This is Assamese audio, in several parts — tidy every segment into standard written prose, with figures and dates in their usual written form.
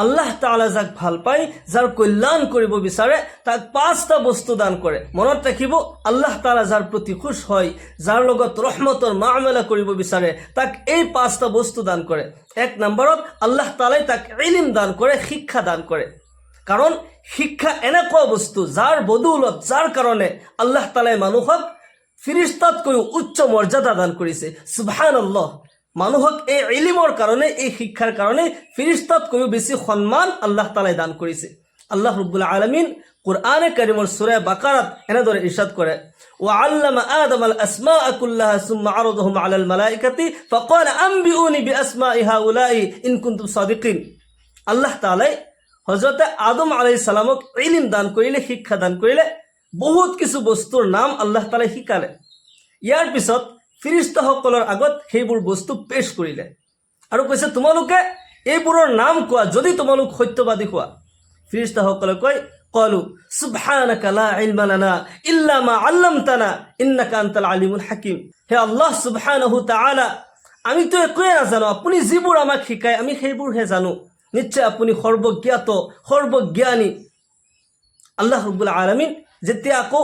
আল্লাহ তাআলা যাক ভাল পায়, যাৰ কল্যাণ কৰিব বিচাৰে তাক 5টা বস্তু দান কৰে। মনত ৰাখিব, আল্লাহ তাআলা যাৰ প্ৰতি খুশ হয়, যাৰ লগত ৰহমতৰ মামলা কৰিব বিচাৰে তাক এই 5টা বস্তু দান কৰে। 1 নম্বৰত আল্লাহ তাআলাই তাক ইলম দান কৰে, শিক্ষা দান কৰে। কাৰণ শিক্ষা এনেকুৱা বস্তু যাৰ বদৌলত, যাৰ কাৰণে আল্লাহ তাআলাই মানুহক ফিৰিস্তাতকৈও উচ্চ মৰ্যাদা দান কৰিছে। সুবহানাল্লাহ। মানুহক এই ইলমৰ কাৰণে, এই শিক্ষাৰ কাৰণে ফিৰিস্তাতকৈও বেছি সন্মান আল্লাহ তাআলাই দান কৰিছে। আল্লাহ ৰাব্বুল আলামিন কুৰআনে কাৰীমৰ সূৰা বাকাৰাত এনেদৰে ইৰশাদ কৰে, ওয়াআল্লামা আদামাল আসমাআ কুল্লাহা সুম্মা আরাদাহুম আলাল মালাইকাতি ফাকালা আনবিউনি বিআসমাই হাউলাই ইন কুনতুম সাদিকিন। আল্লাহ তাআলাই হযরত আদম আলাইহিস সালামক ইলম দান কৰিলে, শিক্ষা দান কৰিলে, বহুত কিছু বস্তুৰ নাম আল্লাহ তাআলাই শিকালে। ইয়াৰ পিছত ফিৰিস্তাসকলৰ আগত সেইবোৰ বস্তু পেশ কৰিলে আৰু কৈছে, তোমালোকে এইবোৰৰ নাম কোৱা যদি তোমালোক সত্যবাদী হোৱা। ফিৰিস্তাসকলে কয়, ক্বালু সুবহানাকা লা ইলমা লানা ইল্লা মা আল্লামতানা ইন্নাকা আনতাল আলিমুল হাকিম। হে আল্লাহ সুবহানাহু তাআলা, আমি তো একোৱে নাজানো, আপুনি যিবোৰ আমাক শিকায় আমি সেইবোৰহে জানো। নিশ্চয় আপুনি সৰ্বজ্ঞাত, সৰ্বজ্ঞানী। আল্লাহ ৰাব্বুল আলামিন যেতিয়া আকৌ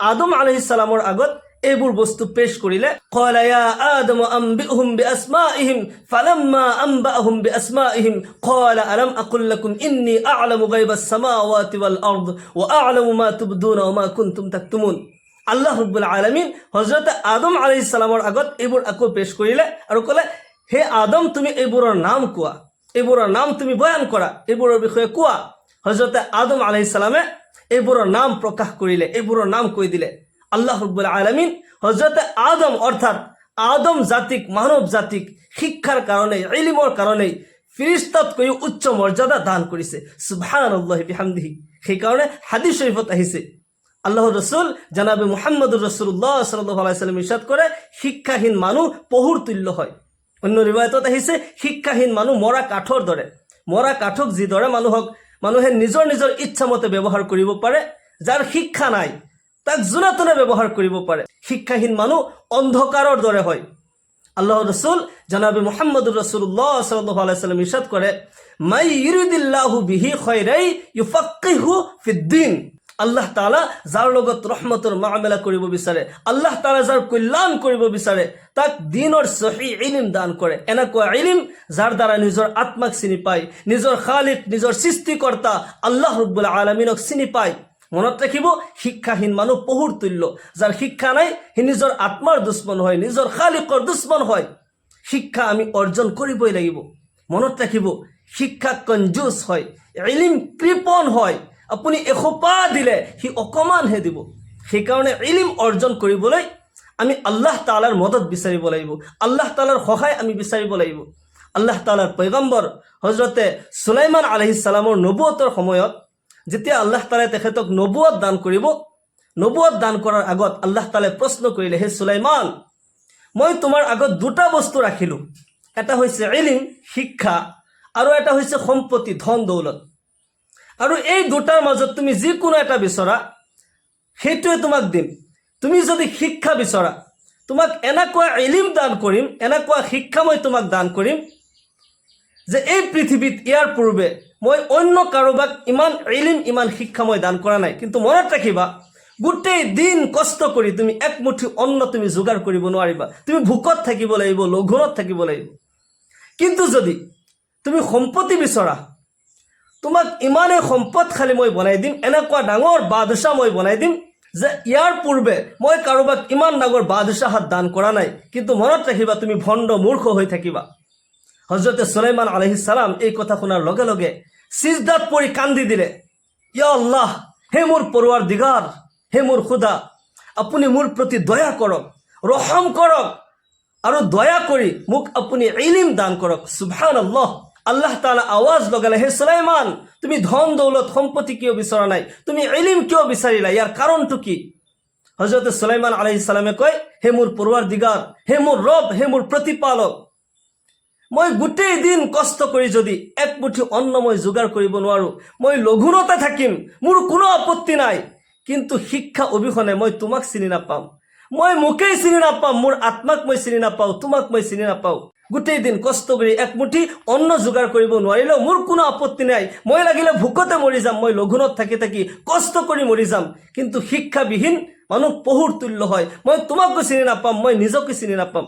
আদম আলাইহিস সালামৰ আগত এইবোৰ বস্তু পেশ কৰিলে, ক্বালা ইয়া আদম আনবিউহুম বিআসমাইহিম ফালাম্মা আনবাহুম বিআসমাইহিম ক্বালা আলাম আকুল লাকুম ইন্নী আ'লামু গায়বাস সামাওয়াতি ওয়াল আরদ ওয়া আ'লামু মা তুবদুনা ওয়া মা কুনতুম তাকতুমুন। আল্লাহ রাব্বুল আলামিন হযরত আদম আলাইহিস সালামৰ আগত এইবোৰ আকৌ পেশ কৰিলে আৰু ক'লে, হে আদম, তুমি এইবোৰৰ নাম কোৱা, এইবোৰৰ নাম তুমি বয়ান কৰা, এইবোৰৰ বিষয়ে কোৱা। হযৰত আদম আলাইহিস সালামে এইবোৰৰ নাম প্ৰকাশ কৰিলে, এইবোৰৰ নাম কৈ দিলে। আল্লাহ ৰাব্বুল আলামিন হযৰত আদম অৰ্থাৎ আদম জাতিক, মানব জাতিক শিক্ষাৰ কাৰণে, ইলমৰ কাৰণে ফিৰিস্তাতকৈ উচ্চ মৰ্যাদা দান কৰিছে। সুবহানাল্লাহি বিহামদিহি। সেইকাৰণে হাদিস শৰীফত আহিছে, আল্লাহৰ ৰাসূল জনাবে মুহাম্মদুৰ ৰাসূলুল্লাহ সাল্লাল্লাহু আলাইহি ওয়াসাল্লাম ইৰশাদ কৰে, শিক্ষাহীন মানুহ পহুৰ তুল্য হয়। অন্য ৰিৱায়াতত আহিছে, শিক্ষাহীন মানুহ মৰা কাঠৰ দৰে। মৰা কাঠক যিদৰে মানুহে নিজৰ নিজৰ ইচ্ছামতে ব্যৱহাৰ কৰিব পাৰে, যাৰ শিক্ষা নাই তাক জোনাতনে ব্যৱহাৰ কৰিব পাৰে। শিক্ষাহীন মানুহ অন্ধকাৰৰ দৰে হয়। আল্লাহৰ ৰাসূল জনাবে মুহাম্মদুৰ ৰাসূলুল্লাহ সাল্লাল্লাহু আলাইহি ওয়াসাল্লাম ইৰশাদ কৰে, মাই ইউৰিদিল্লাহু বিহি খায়ৰাই ইউফাক্কিহু ফিদ্দিন। আল্লাহ তাআলা যাৰ লগত ৰহমতৰ মামলা কৰিব বিচাৰে, আল্লাহ তাআলা যাৰ কল্যাণ কৰিব বিচাৰে তাক দ্বীনৰ সহি ইলম দান কৰে। এনেকুৱা ইলম যাৰ দ্বাৰা নিজৰ আত্মাক চিনি পায়, নিজৰ খালিক, নিজৰ সৃষ্টিকৰ্তা আল্লাহ ৰাব্বুল আলামিনক চিনি পায়। মনত ৰাখিব, শিক্ষাহীন মানুহ পহুৰ তুল্য। যাৰ শিক্ষা নাই সি নিজৰ আত্মাৰ দুশ্মন হয়, নিজৰ খালিকৰ দুশ্মন হয়। শিক্ষা আমি অৰ্জন কৰিবই লাগিব। মনত ৰাখিব, শিক্ষা কঞ্জুচ হয়, ইলম কৃপণ হয়। আপুনি এসোপা দিলে সি অকমানহে দিব। সেইকাৰণে ইলম অৰ্জন কৰিবলৈ আমি আল্লাহ তাআলাৰ মদত বিচাৰিব লাগিব, আল্লাহ তাআলাৰ সহায় আমি বিচাৰিব লাগিব। আল্লাহ তাআলাৰ পয়গম্বৰ হযৰতে সুলাইমান আলাইহিস সালামৰ নবুৱতৰ সময়ত যেতিয়া আল্লাহ তাআলাই তেখেতক নবুৱত দান কৰিব, নবুৱত দান কৰাৰ আগত আল্লাহ তাআলাই প্ৰশ্ন কৰিলে, হে সুলাইমান, মই তোমাৰ আগত 2টা বস্তু ৰাখিলোঁ, এটা হৈছে ইলম, শিক্ষা, আৰু এটা হৈছে সম্পত্তি, ধন দৌলত। আৰু এই 2টাৰ মাজত তুমি যিকোনো এটা বিচৰা, সেইটোৱে তোমাক দিম। তুমি যদি শিক্ষা বিচৰা, তোমাক এনেকুৱা ইলম দান কৰিম, এনেকুৱা শিক্ষা মই তোমাক দান কৰিম যে এই পৃথিৱীত ইয়াৰ পূৰ্বে মই অন্য কাৰোবাক ইমান ইলম, ইমান শিক্ষা মই দান কৰা নাই। কিন্তু মনত ৰাখিবা, গোটেই দিন কষ্ট কৰি তুমি একমুঠি অন্ন তুমি যোগাৰ কৰিব নোৱাৰিবা। তুমি ভোকত থাকিব লাগিব, লঘোণত থাকিব লাগিব। কিন্তু যদি তুমি সম্পত্তি বিচৰা, তোমাক ইমানেই সম্পদশালী মই বনাই দিম, এনেকুৱা ডাঙৰ বাদশাহ মই বনাই দিম যে ইয়াৰ পূৰ্বে মই কাৰোবাক ইমান ডাঙৰ বাদশাহত দান কৰা নাই। কিন্তু মনত ৰাখিবা, তুমি ভণ্ড মূৰ্খ হৈ থাকিবা। হযৰতে সুলাইমান আলাইহিস সালাম এই কথা শুনাৰ লগে লগে সিজদাত পৰি কান্দি দিলে, ইয়া আল্লাহ, হে মোৰ পৰৱাৰদিগাৰ, হে মোৰ খুদা, আপুনি মোৰ প্ৰতি দয়া কৰক, ৰহম কৰক আৰু দয়া কৰি মোক আপুনি ইলম দান কৰক। সুবহানাল্লাহ। আল্লাহ তাআলা আৱাজ লগালে, হে সুলাইমান, তুমি ধন দৌলত সম্পত্তি কিয় বিচৰা নাই, তুমি ইলম কিয় বিচাৰিলা, ইয়াৰ কাৰণটো কি? হযৰতে সুলাইমান আলাইহিস সালামে কয়, হে মোৰ পৰৱাৰদিগাৰ, হে মোৰ ৰব, হে মোৰ প্ৰতিপালক, মই গোটেই দিন কষ্ট কৰি যদি একমুঠি অন্ন মই যোগাৰ কৰিব নোৱাৰো, মই লঘোণতে থাকিম, মোৰ কোনো আপত্তি নাই। কিন্তু শিক্ষা অবিহনে মই তোমাক চিনি নাপাম, মই মোকেই চিনি নাপাম, মোৰ আত্মাক মই চিনি নাপাওঁ, তোমাক মই চিনি নাপাওঁ। গোটেই দিন কষ্ট কৰি একমুঠি অন্ন যোগাৰ কৰিব নোৱাৰিলেও মোৰ কোনো আপত্তি নাই, মই লাগিলে ভোকতে মৰি যাম, মই লঘোণত থাকি থাকি কষ্ট কৰি মৰি যাম, কিন্তু শিক্ষাবিহীন মানুহ পহুৰ তুল্য হয়, মই তোমাকো চিনি নাপাম, মই নিজকে চিনি নাপাম।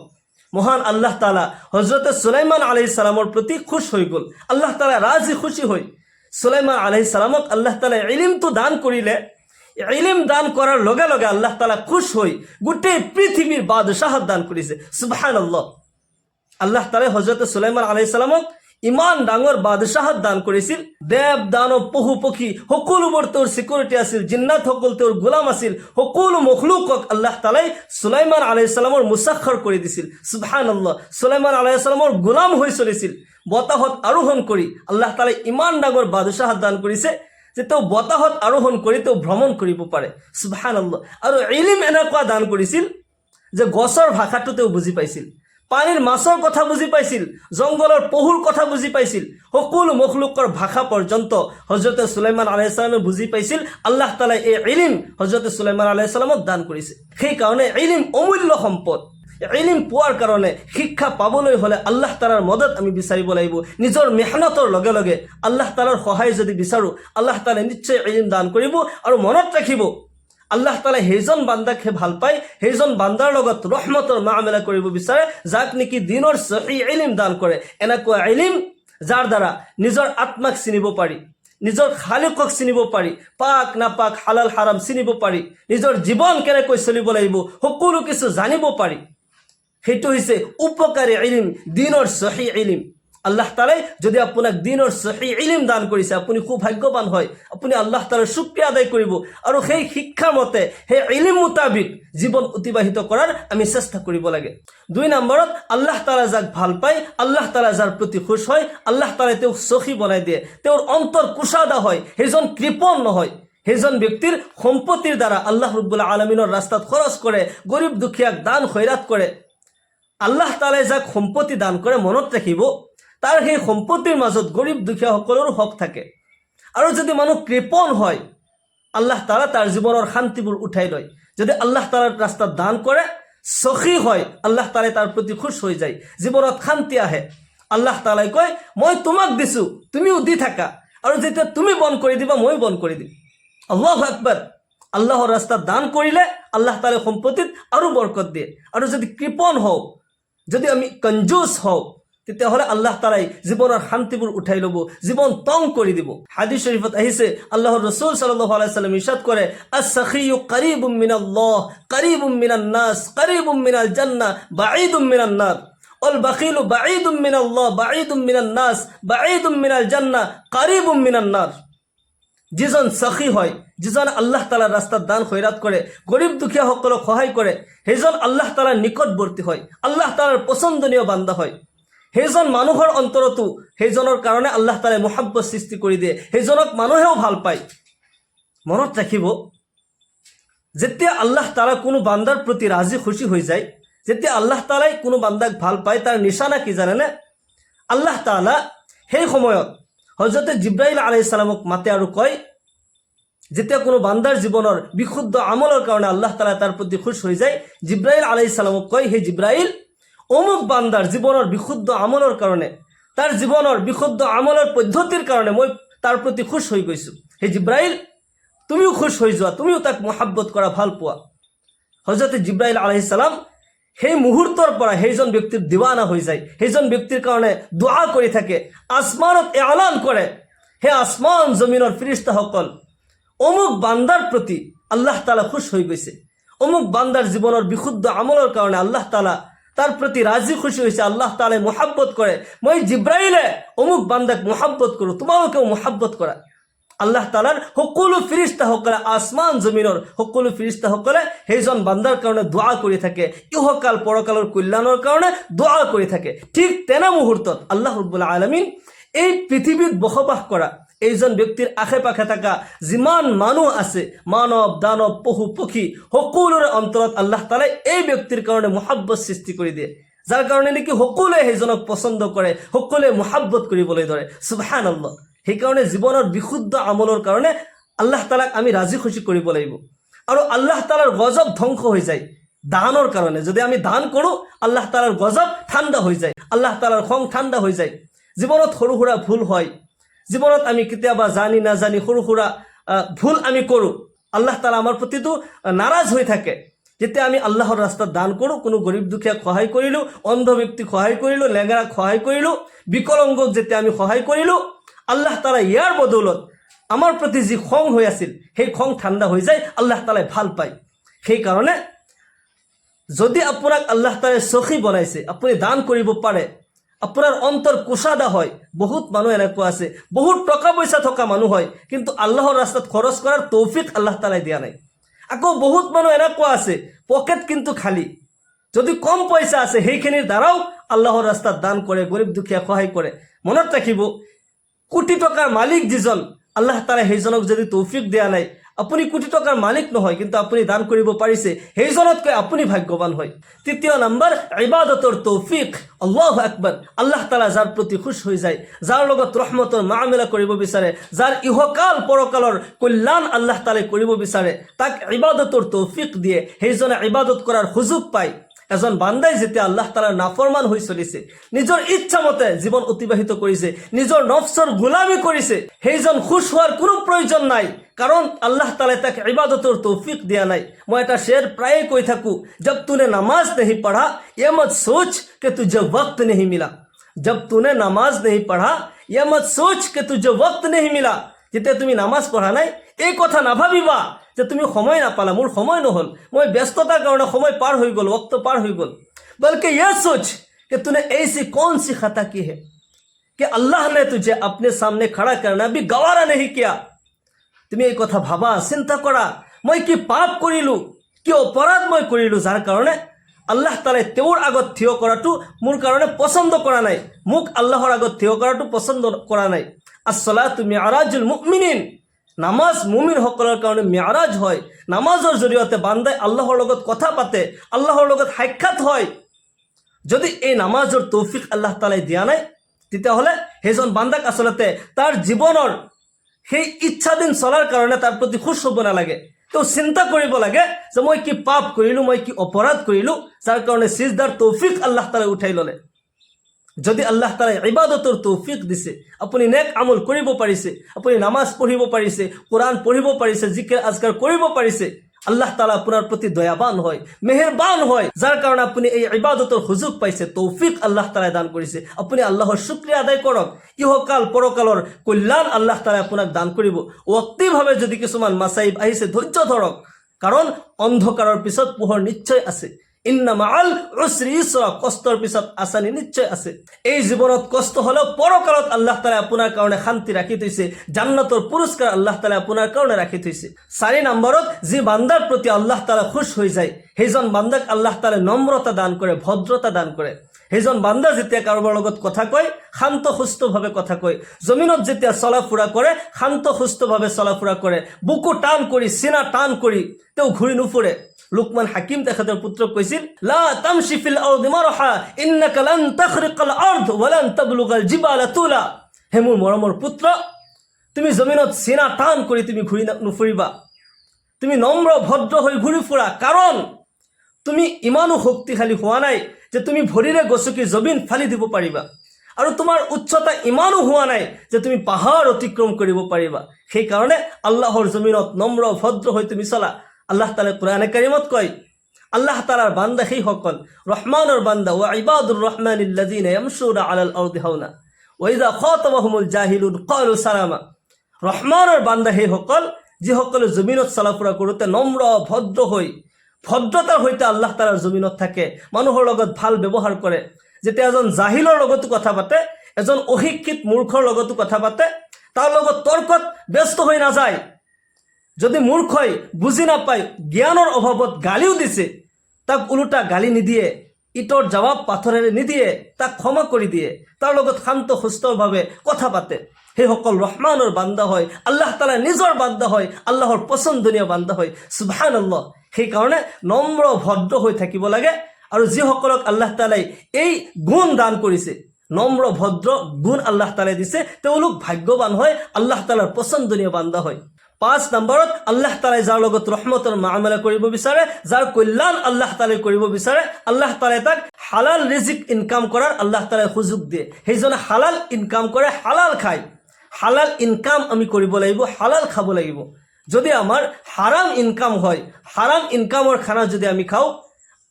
মহান আল্লাহ তাআলা হযরতে সুলাইমান আলাইহিস সালামৰ প্ৰতি খুশ হৈ গ'ল। আল্লাহ তাআলা ৰাজি খুশি হৈ সুলাইমান আলাইহিস সালামক আল্লাহ তাআলা ইলমটো দান কৰিলে। ইলম দান কৰাৰ লগে লগে আল্লাহ তাআলা খুশ হৈ গোটেই পৃথিৱীৰ বাদশাহত দান কৰিছে। সুবহানাল্লাহ। আল্লাহ তাআলা হযৰতে সুলাইমান আলাইহিস সালামক ইমান ডাঙৰ বাদশাহত দান কৰিছিল। দেৱ দানৱ পশু পক্ষী সকলোবোৰ তেওঁৰ সিকিউৰিটি আছিল, জিন্নাত সকল তেওঁৰ গোলাম আছিল, সকলো মখলুকক আল্লাহ তাআলাই সুলাইমান আলাইহিস সালামৰ মুসাখৰ কৰি দিছিল। সুবহানাল্লাহ। সুলাইমান আলাইহিস সালামৰ গোলাম হৈ চলিছিল। বতাহত আৰোহণ কৰি আল্লাহ তাআলাই ইমান ডাঙৰ বাদশাহত দান কৰিছে যে তেওঁ বতাহত আৰোহণ কৰি তেওঁ ভ্ৰমণ কৰিব পাৰে। সুবহানাল্লাহ। আৰু ইলম এনেকুৱা দান কৰিছিল যে গছৰ ভাষাটো তেওঁ বুজি পাইছিল, পানীৰ মাছৰ কথা বুজি পাইছিল, জংগলৰ পহুৰ কথা বুজি পাইছিল, সকলো মখলুকৰ ভাষা পৰ্যন্ত হযরতে সুলাইমান আলাইহিস সালামে বুজি পাইছিল। আল্লাহ তাআলাই এই ইলম হযরতে সুলাইমান আলাইহিস সালামক দান কৰিছে। সেই কাৰণে ইলম অমূল্য সম্পদ। ইলম পোৱাৰ কাৰণে, শিক্ষা পাবলৈ হ'লে আল্লাহ তাআলাৰ মদত আমি বিচাৰিব লাগিব। নিজৰ মেহনতৰ লগে লগে আল্লাহ তাআলাৰ সহায় যদি বিচাৰোঁ, আল্লাহ তাআলাই নিশ্চয় ইলম দান কৰিব। আৰু মনত ৰাখিব, আল্লাহ তাআলাই সেইজন বান্দাকহে ভাল পায়, সেইজন বান্দাৰ লগত ৰহমতৰ মামলা কৰিব বিচাৰে যাক নেকি দিনৰ সহি ইলম দান কৰে। এনেকুৱা ইলম যাৰ দ্বাৰা নিজৰ আত্মাক চিনিব পাৰি, নিজৰ খালিকক চিনিব পাৰি, পাক নাপাক হালাল হাৰাম চিনিব পাৰি, নিজৰ জীৱন কেনেকৈ চলিব লাগিব সকলো কিছু জানিব পাৰি। সেইটো হৈছে উপকাৰী ইলম, দিনৰ সহি ইলম। আল্লাহ তাআলাই যদি আপোনাক দিনৰ সহি ইলম দান কৰিছে, আপুনি খুব ভাগ্যৱান হয়। আপুনি আল্লাহ তাআলাৰ শুকৰিয়া আদায় কৰিব আৰু সেই শিক্ষাৰ মতে, সেই ইলম মুতাবিক জীৱন অতিবাহিত কৰাৰ আমি চেষ্টা কৰিব লাগে। 2 নম্বৰত, আল্লাহ তাআলা যাক ভাল পায়, আল্লাহ তাআলা যাৰ প্ৰতি খুশ হয়, আল্লাহ তাআলাই তেওঁক সখী বনাই দিয়ে, তেওঁৰ অন্তৰ কুশাদা হয়, সেইজন কৃপণ নহয়। সেইজন ব্যক্তিৰ সম্পত্তিৰ দ্বাৰা আল্লাহ ৰাব্বুল আলামিনৰ ৰাস্তাত খৰচ কৰে, গৰীব দুখীয়াক দান খয়ৰাত কৰে। আল্লাহ তাআলাই যাক সম্পত্তি দান কৰে, মনত ৰাখিব তাৰ সেই সম্পত্তিৰ মাজত গৰীব দুখীয়া সকলৰো হক থাকে। আৰু যদি মানুহ কৃপণ হয়, আল্লাহ তাআলা তাৰ জীৱনৰ শান্তিবোৰ উঠাই লয়। যদি আল্লাহ তাআলাৰ ৰাস্তাত দান কৰে, সখী হয়, আল্লাহ তাআলাই তাৰ প্ৰতি খুশ হৈ যায়, জীৱনত শান্তি আহে। আল্লাহ তাআলাই কয়, মই তোমাক দিছো, তুমিও দি থাকা, আৰু যেতিয়া তুমি বন্ধ কৰি দিবা মই বন্ধ কৰি দিম। আল্লাহু আকবাৰ। আল্লাহৰ ৰাস্তাত দান কৰিলে আল্লাহ তাআলাই সম্পত্তিত আৰু বৰকত দিয়ে। আৰু যদি কৃপণ হওঁ, যদি আমি কঞ্জুস হওঁ, তেতিয়াহ'লে আল্লাহ তাআলাই জীৱনৰ শান্তিবোৰ উঠাই ল'ব, জীৱন তং কৰি দিব। হাদিস শৰীফত আহিছে, আল্লাহৰ ৰাসূল সাল্লাল্লাহু আলাইহি ওয়াসাল্লাম ইৰশাদ কৰে, আস-সাখিয়্যু কাৰীবুম মিনাল্লাহ, কাৰীবুম মিনান নাস, কাৰীবুম মিনাল জান্নাহ, বাঈদুম মিনান নার। অল বাখিলু বাঈদুম মিনাল্লাহ, বাঈদুম মিনান নাস, বাঈদুম মিনাল জান্নাহ, কাৰীবুম মিনান নাৰ। যিজন সখী হয়, যিজন আল্লাহ তাআলাৰ ৰাস্তাত দান খয়ৰাত কৰে, গৰীব দুখীয়া সকলক সহায় কৰে, সেইজন আল্লাহ তাআলাৰ নিকটৱৰ্তী হয়, আল্লাহ তাআলাৰ পছন্দনীয় বান্দা হয়। সেইজন মানুহৰ অন্তৰতো সেইজনৰ কাৰণে আল্লাহ তাআলাই মহব্বত সৃষ্টি কৰি দিয়ে, সেইজনক মানুহেও ভাল পায়। মনত ৰাখিব, যেতিয়া আল্লাহ তাআলা কোনো বান্দাৰ প্ৰতি ৰাজি খুশি হৈ যায়, যেতিয়া আল্লাহ তাআলাই কোনো বান্দাক ভাল পায়, তাৰ নিশানা কি জানেনে? আল্লাহ তাআলা সেই সময়ত হযৰতে জিব্ৰাইল আলাইহিস সালামক মাতে আৰু কয়, যেতিয়া কোনো বান্দাৰ জীৱনৰ বিশুদ্ধ আমলৰ কাৰণে আল্লাহ তাআলা তাৰ প্ৰতি খুশ হৈ যায়, জিব্ৰাইল আলাইহিস সালামক কয়, হে জিব্ৰাইল, অমুক বান্দাৰ জীৱনৰ বিশুদ্ধ আমলৰ কাৰণে, তাৰ জীৱনৰ বিশুদ্ধ আমলৰ পদ্ধতিৰ কাৰণে মই তাৰ প্ৰতি খুশ হৈ গৈছো। হে জিব্ৰাইল, তুমিও খুশ হৈ যোৱা, তুমিও তাক মহব্বত কৰা, ভাল পোৱা। হযৰতে জিব্ৰাইল আলাইহিস সালাম সেই মুহূৰ্তৰ পৰা সেইজন ব্যক্তিৰ দিৱানা হৈ যায়, সেইজন ব্যক্তিৰ কাৰণে দোয়া কৰি থাকে, আসমানত এলান কৰে, হে আসমান জমিনৰ ফেৰেশতাসকল, অমুক বান্দাৰ প্ৰতি আল্লাহ তাআলা খুশ হৈ গৈছে, অমুক বান্দাৰ জীৱনৰ বিশুদ্ধ আমলৰ কাৰণে আল্লাহ তাআলা তার প্রতি রাজি খুশি হয়েছে, আল্লাহ তাআলা মোহাব্বত করে, মই জিব্রাইলে অমুক বান্দাক মোহাব্বত করো, তোমাকেও মোহাব্বত করা। আল্লাহ তাআলাৰ সকলো ফেৰেশতাসকলে, আসমান জমিনৰ সকলো ফেৰেশতাসকলে সেইজন বান্দাৰ কাৰণে দোয়া কৰি থাকে, ইহকাল পৰকালৰ কল্যাণৰ কাৰণে দোয়া কৰি থাকে। ঠিক তেনে মুহূৰ্তত আল্লাহ ৰাব্বুল আলামিন এই পৃথিৱীত বসবাস কৰা এইজন ব্যক্তিৰ আশে পাশে থকা যিমান মানুহ আছে, মানৱ দানৱ পশু পক্ষী, সকলোৰে অন্তৰত আল্লাহ তাআলাই এই ব্যক্তিৰ কাৰণে মহব্বত সৃষ্টি কৰি দিয়ে, যাৰ কাৰণে নেকি সকলোৱে সেইজনক পছন্দ কৰে, সকলোৱে মহব্বত কৰিবলৈ ধৰে। সুবহানাল্লাহ। সেইকাৰণে জীৱনৰ বিশুদ্ধ আমলৰ কাৰণে আল্লাহ তাআলাক আমি ৰাজি খুশি কৰিব লাগিব। আৰু আল্লাহ তাআলাৰ গজব ধ্বংস হৈ যায়, দানৰ কাৰণে যদি আমি দান কৰো আল্লাহ তাআলাৰ গজব ঠাণ্ডা হৈ যায়, আল্লাহ তাআলাৰ খং ঠাণ্ডা হৈ যায়। জীৱনত সৰু সুৰা ভুল হয়, জীৱনত আমি কেতিয়াবা জানি নাজানি সৰু সুৰা ভুল আমি কৰোঁ, আল্লাহ তাআলা আমাৰ প্ৰতিটো নাৰাজ হৈ থাকে। যেতিয়া আমি আল্লাহৰ ৰাস্তাত দান কৰোঁ, কোনো গৰীব দুখীয়াক সহায় কৰিলোঁ, অন্ধ ব্যক্তিক সহায় কৰিলোঁ, লেঙেৰাক সহায় কৰিলোঁ, বিকলাংগক যেতিয়া আমি সহায় কৰিলোঁ, আল্লাহ তাআলা ইয়াৰ বদৌলত আমাৰ প্ৰতি যি খং হৈ আছিল সেই খং ঠাণ্ডা হৈ যায়, আল্লাহ তাআলাই ভাল পায়। সেইকাৰণে যদি আপোনাক আল্লাহ তাআলাই সখী বনাইছে, আপুনি দান কৰিব পাৰে, আপোনাৰ অন্তৰ কুশাদা হয়। বহুত মানুহ এনেকুৱা আছে, বহুত টকা পইচা থকা মানুহ হয়, কিন্তু আল্লাহৰ ৰাস্তাত খৰচ কৰাৰ তৌফিক আল্লাহ তাআলাই দিয়া নাই। আকৌ বহুত মানুহ এনেকুৱা আছে পকেট কিন্তু খালী, যদি কম পইচা আছে সেইখিনিৰ দ্বাৰাও আল্লাহৰ ৰাস্তাত দান কৰে, গৰীব দুখীয়া সহায় কৰে। মনত ৰাখিব, কোটি টকাৰ মালিক যিজন, আল্লাহ তাআলাই সেইজনক যদি তৌফিক দিয়া নাই, আপুনি কোটি টকাৰ মালিক নহয় কিন্তু আপুনি দান কৰিব পাৰিছে, সেইজনতকৈ আপুনি ভাগ্যৱান হয়। তৃতীয় নম্বৰ, ইবাদতৰ তৌফিক। আল্লাহু আকবাৰ। আল্লাহ তাআলা যাৰ প্ৰতি খুশ হৈ যায়, যাৰ লগত ৰহমতৰ মামলা কৰিব বিচাৰে, যাৰ ইহকাল পৰকালৰ কল্যাণ আল্লাহ তাআলাই কৰিব বিচাৰে, তাক ইবাদতৰ তৌফিক দিয়ে, সেইজনে ইবাদত কৰাৰ সুযোগ পায়। এজন বান্দাই যেতিয়া আল্লাহ তাআলাৰ নাফৰমান হৈ চলিছে, নিজৰ ইচ্ছা মতে জীৱন অতিবাহিত কৰিছে, নিজৰ নফসৰ গোলামি কৰিছে, সেইজন খুশ হোৱাৰ কোনো প্ৰয়োজন নাই, কাৰণ আল্লাহ তাআলাই তাক ইবাদতৰ তৌফিক দিয়া নাই। মই এটা শেৰ প্ৰায়ে কৈ থাকোঁ, জব তুনে নামাজ नहीं पढ़ा ये मत सोच कि तुझे वक्त नहीं मिला। जब तूने नामाज नहीं पढ़ा ये मत सोच कि तुझे वक्त नहीं मिला। যেতিয়া তুমি নামাজ পঢ়া নাই এই কথা নাভাবিবা যে তুমি সময় নাপালা, মোৰ সময় নহল, মই ব্যস্ততাৰ কাৰণে সময় পাৰ হৈ গ'ল, वक्त पार হৈ গ'ল। बल्कि यह सोच कि तूने ऐसी कौन सी खता की है कि अल्लाह ने तुझे अपने सामने खड़ा करना भी गवारा नहीं किया। তুমি এই কথা ভাবা, চিন্তা কৰা, মই কি পাপ কৰিলোঁ, কি অপৰাধ মই কৰিলোঁ, যাৰ কাৰণে আল্লাহ তাআলাই তেওঁৰ আগত থিয় কৰাটো মোৰ কাৰণে পছন্দ কৰা নাই, মোক আল্লাহৰ আগত থিয় কৰাটো পছন্দ কৰা নাই। আস-সালাতু মি'ৰাজুল মুমিনিন। নামাজ মুমিনসকলৰ কাৰণে মি'ৰাজ হয়। নামাজৰ জৰিয়তে বান্দাই আল্লাহৰ লগত কথা পাতে, আল্লাহৰ লগত সাক্ষাৎ হয়। যদি এই নামাজৰ তৌফিক আল্লাহ তাআলাই দিয়া নাই, তেতিয়াহ'লে সেইজন বান্দাক আচলতে তাৰ জীৱনৰ সেই ইচ্ছাধীন চলাৰ কাৰণে তাৰ প্ৰতি খুশ হ'ব নালাগে। তো চিন্তা কৰিব লাগে যে মই কি পাপ কৰিলোঁ, মই কি অপৰাধ কৰিলোঁ, যাৰ কাৰণে সিজদাৰ তৌফিক আল্লাহ তাআলাই উঠাই ল'লে। যদি আল্লাহ তাআলাই ইবাদতৰ তৌফিক দিছে, আপুনি নেক আমল কৰিব পাৰিছে, আপুনি নামাজ পঢ়িব পাৰিছে, কোৰআন পঢ়িব পাৰিছে, জিকিৰ আজকাৰ কৰিব পাৰিছে, আল্লাহ তাআলা আপোনাৰ প্ৰতি দয়াবান হয়, মেহেৰবান হয়, যাৰ কাৰণে আপুনি এই ইবাদতৰ সুযোগ পাইছে, তৌফিক আল্লাহ তাআলাই দান কৰিছে। আপুনি আল্লাহৰ শুকৰিয়া আদায় কৰক, ইহকাল পৰকালৰ কল্যাণ আল্লাহ তাআলাই আপোনাক দান কৰিব। অক্তিভাৱে যদি কিছুমান মাসাইব আহিছে, ধৈৰ্য ধৰক, কাৰণ অন্ধকাৰৰ পিছত পোহৰ নিশ্চয় আছে। ইন্না মাআল উসৰি ইসৰা। কষ্টৰ পিছত আসানি নিশ্চয় আছে। এই জীৱনত কষ্ট হলেও পৰকালত আল্লাহ তাআলাই আপোনাৰ কাৰণে শান্তি ৰাখি থৈছে, জান্নাতৰ পুৰস্কাৰ আল্লাহ তাআলাই আপোনাৰ কাৰণে ৰাখি থৈছে। 4 নম্বৰত, যি বান্দাৰ প্ৰতি আল্লাহ তাআলা খুশ হৈ যায়, সেইজন বান্দাক আল্লাহ তাআলাই নম্ৰতা দান কৰে, ভদ্ৰতা দান কৰে। সেইজন বান্দা যেতিয়া কাৰোবাৰ লগত কথা কয়, শান্ত সুস্থভাৱে কথা কয়, জমিনত যেতিয়া চলা ফুৰা কৰে, শান্ত সুস্থভাৱে চলা ফুৰা কৰে, বুকু টান কৰি, সিনা টান কৰি তেওঁ ঘূৰি নুফুৰে। লুকমান হাকিম তেখেতৰ পুত্ৰক কৈছিল, লা তামশি ফিল আৰদি মাৰহা ইন্নাকা লান তাখৰিকাল আৰদ ওয়া লান তাবলুগাল জিবালা তুলা। হে মোৰ মৰমৰ পুত্ৰ, তুমি জমিনত সিনা টান কৰি তুমি ঘূৰি নুফুৰিবা, তুমি নম্ৰ ভদ্ৰ হৈ ঘূৰি ফুৰা, কাৰণ তুমি ইমানো শক্তিশালী হোৱা নাই যে তুমি ভৰিৰে গছকি জমিন ফালি দিব পাৰিবা, আৰু তোমাৰ উচ্চতা ইমানো হোৱা নাই যে তুমি পাহাৰ অতিক্ৰম কৰিব পাৰিবা। সেইকাৰণে আল্লাহৰ জমিনত নম্ৰ ভদ্ৰ হৈ তুমি চলা। আল্লাহ তাআলা কোরআনে কারিমত কয়, আল্লাহ তাআলার বান্দা সেই সকল, রহমানের বান্দা, ওয়া ইবাদুর রহমানিল্লাযিনা ইয়ামশুনা আলাল আরদি হাওনা ওয়া ইযা খাতাবাহুমুল জাহিলুন ক্বালু সালামা। রহমানের বান্দা সেই সকল, যিসকলে জমিনত চলাফুৰা কৰোঁতে নম্ৰ ভদ্ৰ হৈ, ভদ্ৰতাৰ সৈতে আল্লাহ তাআলাৰ জমিনত থাকে, মানুহৰ লগত ভাল ব্যৱহাৰ কৰে। যেতিয়া এজন জাহিলৰ লগতো কথা পাতে, এজন অশিক্ষিত মূৰ্খৰ লগতো কথা পাতে, তাৰ লগত তৰ্কত ব্যস্ত হৈ নাযায়। যদি মূৰ্খই বুজি নাপায়, জ্ঞানৰ অভাৱত গালিও দিছে, তাক ওলোটা গালি নিদিয়ে, ইটৰ জবাব পাথৰেৰে নিদিয়ে, তাক ক্ষমা কৰি দিয়ে, তাৰ লগত শান্ত সুস্থভাৱে কথা পাতে, সেইসকল ৰহমানৰ বান্দা হয়, আল্লাহ তাআলা নিজৰ বান্দা হয়, আল্লাহৰ পছন্দনীয় বান্দা হয়। সুবহানাল্লাহ। সেইকাৰণে নম্ৰ ভদ্ৰ হৈ থাকিব লাগে। আৰু যিসকলক আল্লাহ তাআলাই এই গুণ দান কৰিছে, নম্ৰ ভদ্ৰ গুণ আল্লাহ তাআলাই দিছে, তেওঁলোক ভাগ্যৱান হয়, আল্লাহ তাআলাৰ পছন্দনীয় বান্দা হয়। 5 নম্বৰত আল্লাহ তাআলাই যাৰ লগত ৰহমতৰ মামলা কৰিব বিচাৰে, যাৰ কল্যাণ আল্লাহ তাআলাই কৰিব বিচাৰে, আল্লাহ তাআলাই তাক হালাল ৰিজিক ইনকাম কৰাৰ আল্লাহ তাআলাই সুযোগ দিয়ে। সেইজনে হালাল ইনকাম কৰে, হালাল খায়। হালাল ইনকাম আমি কৰিব লাগিব, হালাল খাব লাগিব। যদি আমাৰ হাৰাম ইনকাম হয়, হাৰাম ইনকামৰ খানা যদি আমি খাওঁ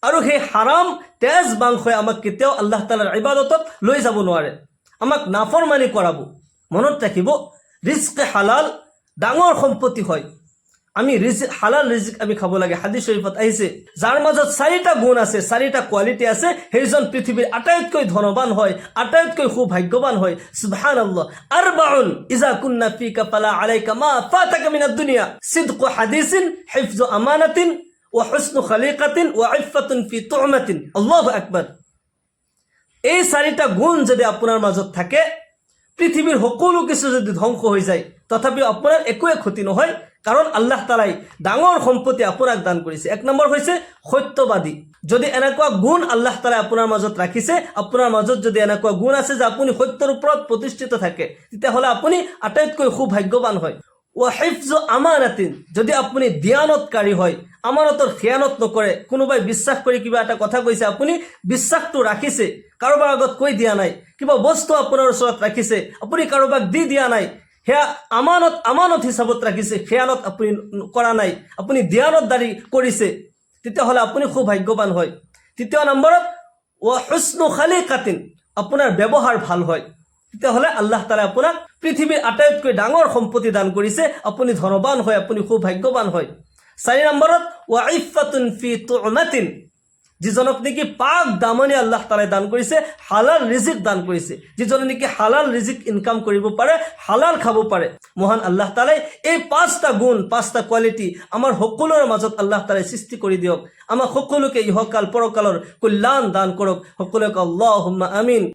আৰু সেই হাৰাম তেজ মাংসই আমাক কেতিয়াও আল্লাহ তাআলাৰ ইবাদতত লৈ যাব নোৱাৰে, আমাক নাফৰমানি কৰাব। মনত ৰাখিব, ৰিজকে হালাল ডাঙৰ সম্পত্তি হয়। আমি হালাল ৰিজিক আমি খাব লাগে। হাদিস শৰীফত আহিছে, যাৰ মাজত 4টা গুণ আছে, 4টা কোৱালিটি আছে, সেইজন পৃথিৱীৰ আটাইতকৈ ধনৱান হয়, আটাইতকৈ সৌভাগ্যৱান হয়। সুবহানাল্লাহ। আৰবাউন ইজা কুন্না ফিকা ফালা আলাইকা মা ফাতাকা মিনাদ দুনিয়া, সিদকু হাদিসিন, হিফজু আমানাতিন, ওয়া হুসনু খলিকাতিন, ওয়া ইফফাতুন ফি তু'মাতিন। আল্লাহু আকবার। এই 4টা গুণ যদি আপোনাৰ মাজত থাকে, পৃথিৱীৰ সকলো কিছু যদি ধ্বংস হৈ যায় তথাপিও আপোনাৰ একোৱে ক্ষতি নহয়, কাৰণ আল্লাহ তাআলাই ডাঙৰ সম্পত্তি আপোনাক দান কৰিছে। 1 নম্বৰ হৈছে সত্যবাদী। যদি এনেকুৱা গুণ আল্লাহ তাআলাই আপোনাৰ মাজত ৰাখিছে, আপোনাৰ মাজত যদি এনেকুৱা গুণ আছে যে আপুনি সত্যৰ ওপৰত প্ৰতিষ্ঠিত থাকে, তেতিয়াহ'লে আপুনি আটাইতকৈ সৌভাগ্যৱান হয়। ওয়া হিফজু আমানাতিন, যদি আপুনি দিয়ানতকাৰী হয়, আমানতৰ খিয়ানত নকৰে, কোনোবাই বিশ্বাস কৰি কিবা এটা কথা কৈছে, আপুনি বিশ্বাসটো ৰাখিছে, কাৰোবাৰ আগত কৈ দিয়া নাই, কিবা বস্তু আপোনাৰ ওচৰত ৰাখিছে, আপুনি কাৰোবাক দি দিয়া নাই, সেয়া আমানত হিচাপত ৰাখিছে, খেয়ানত আপুনি কৰা নাই, আপুনি দিয়ানতদাৰী কৰিছে, তেতিয়াহ'লে আপুনি সৌভাগ্যৱান হয়। 3 নম্বৰত ওয়া হুসনু খলিকাতিন, আপোনাৰ ব্যৱহাৰ ভাল হয়, তেতিয়াহ'লে আল্লাহ তাআলাই আপোনাক পৃথিৱীৰ আটাইতকৈ ডাঙৰ সম্পত্তি দান কৰিছে, আপুনি ধনৱান হয়, আপুনি সৌভাগ্যৱান হয়। 4 নম্বৰত ওয়া ইফফাতুন ফি তু'মাতিন, যিজনক নেকি পাক দামনি আল্লাহ তাআলাই দান কৰিছে, হালাল ৰিজিক দান কৰিছে, যিজনে নেকি হালাল ৰিজিক ইনকাম কৰিব পাৰে, হালাল খাব পাৰে। মহান আল্লাহ তাআলাই এই 5টা গুণ, 5টা কোৱালিটি আমাৰ সকলোৰে মাজত আল্লাহ তাআলাই সৃষ্টি কৰি দিয়ক। আমাক সকলোকে ইহকাল পৰকালৰ কল্যাণ দান কৰক। সকলোকে আল্লাহুম্মা আমিন।